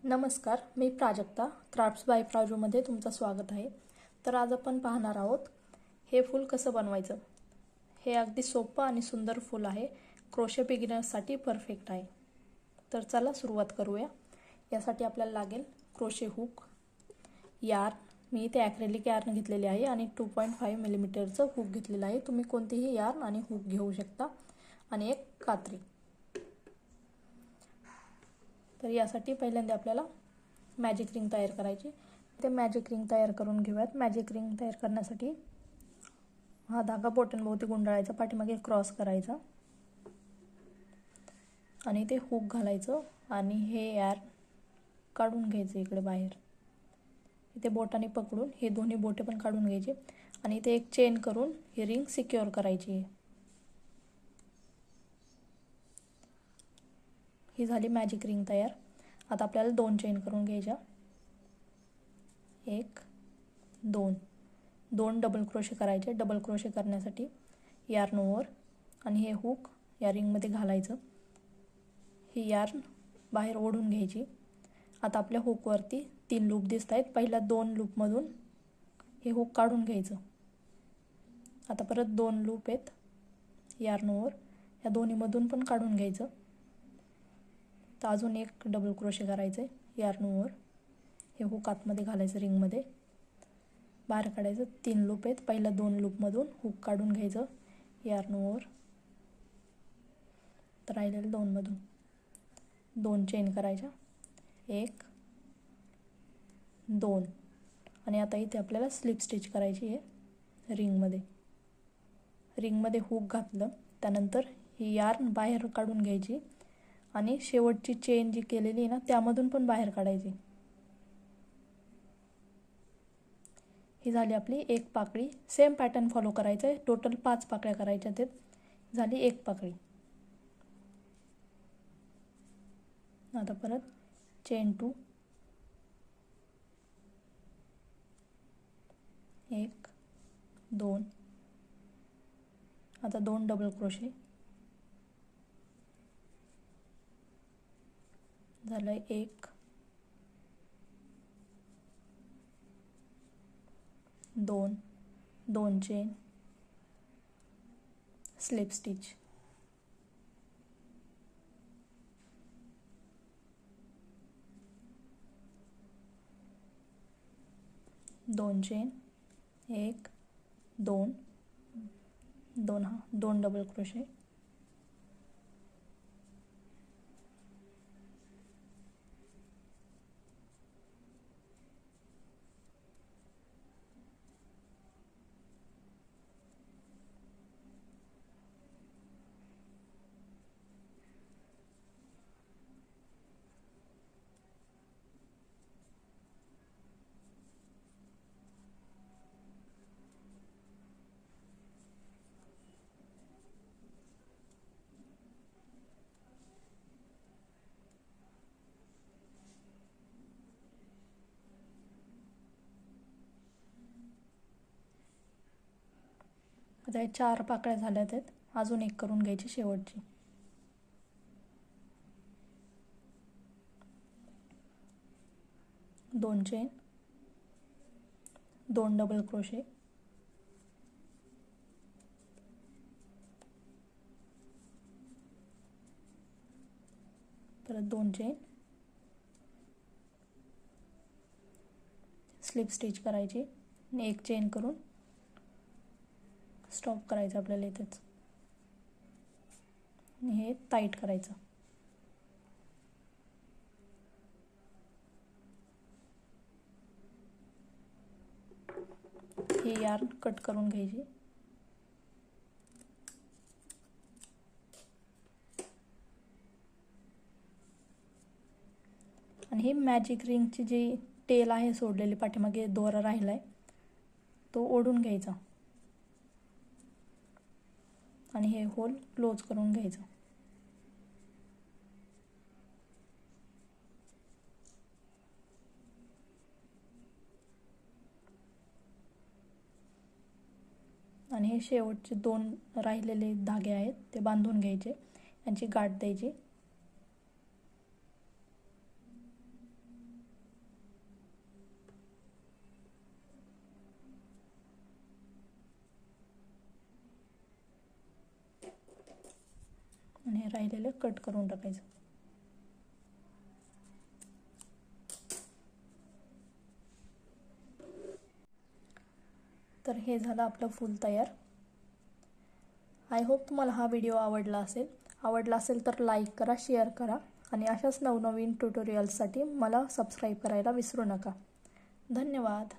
नमस्कार, मी Prajakta crafts bye प्राजूमध्ये तुमचं स्वागत आहे. तर आज आपण पाहणार आहोत हे फूल कसं बनवायचं. हे अगदी सोपं आणि सुंदर फूल आहे. क्रोशे बिगिनर्ससाठी परफेक्ट आहे. तर चला सुरुवात करूया. यासाठी आपल्याला लागेल क्रोशे हुक, यार्न. मी इथे ॲक्रेलिक यार्न घेतलेले आहे आणि 2.5 मिलीमीटरचं हुक घेतलेलं आहे. तुम्ही कोणतीही यार्न आणि हुक घेऊ शकता. आणि एक कात्री. तर यासाठी पहिल्यांदा आपल्याला मॅजिक रिंग तयार करायची. ते मॅजिक रिंग तयार करून घेऊयात. मॅजिक रिंग तयार करण्यासाठी हा धागा बोटांभोवती गुंडाळायचा, पाठीमागे क्रॉस करायचा आणि ते हुक घालायचं आणि हे यार्न काढून घ्यायचं इकडे बाहेर. इथे बोटाने पकडून हे दोन्ही बोटे पण काढून घ्यायचे आणि इथे एक चेन करून ही रिंग सिक्युअर करायची. ही झाली मॅजिक रिंग तयार. आता आपल्याला 2 चेन करून घ्यायच्या. 1 2 डबल क्रोशे करायचे. डबल क्रोशे करण्यासाठी यार्न ओव्हर आणि हे हुक या रिंगमध्ये घालायचं. ही यार्न बाहेर ओढून घ्यायची. आता आपल्या हुकवरती 3 लूप दिसत आहेत. पहिल्या 2 लूपमधून हे हुक काढून घ्यायचं. आता परत 2 लूप आहेत यार्न ओव्हर, या दोन्हीमधून पण काढून घ्यायचं. तर अजून एक डबल क्रोशे करायचे यार्न ओव्हर, हे हुक आतमध्ये घालायचं रिंगमध्ये, बाहेर काढायचं. 3 लूप आहेत. पहिल्या 2 लूपमधून हुक काढून घ्यायचं यार्न ओव्हर, तर राहिलेलं 2 मधून 2 चेन करायच्या. 1 2 आणि आता इथे आपल्याला स्लिप स्टिच करायची आहे रिंगमध्ये. रिंगमध्ये हुक घातलं त्यानंतर ही यार्न बाहेर काढून घ्यायची आणि शेवटची चेन जी केलेली आहे ना त्यामधून पण बाहेर काढायची. ही झाली आपली एक पाकळी. सेम पॅटर्न फॉलो करायचं आहे. टोटल 5 पाकळ्या करायच्या आहेत. झाली एक पाकळी. आता परत चेन 2, 1 2, आता 2 डबल क्रोशे, झालं 1 2 2 चेन, स्लिप स्टिच, दोन चेन, 1 2 2 डबल क्रोशे, आता 4 पाकळ्या झाल्यात आहेत. अजून एक करून घ्यायची शेवटची. 2 चेन, 2 डबल क्रोशे, परत 2 चेन, स्लिप स्टिच करायची आणि एक चेन करून स्टॉप करायचं आपल्याला इथेच. हे टाईट करायचं. ही यार्न कट करून घ्यायची. आणि ही मॅजिक रिंगची जी टेल आहे सोडलेली, पाठीमागे दोरा राहिला आहे तो ओढून घ्यायचा आणि हे होल क्लोज करून घ्यायचं. आणि हे शेवटचे 2 राहिलेले धागे आहेत ते बांधून घ्यायचे, यांची गाठ द्यायची. आणि हे राहिलेलं कट करून टाकायचं. तर हे झालं आपलं फूल तयार. आय होप तुम्हाला हा व्हिडिओ आवडला असेल तर लाईक करा, शेअर करा आणि अशाच नवनवीन ट्युटोरियल्ससाठी मला सबस्क्राईब करायला विसरू नका. धन्यवाद.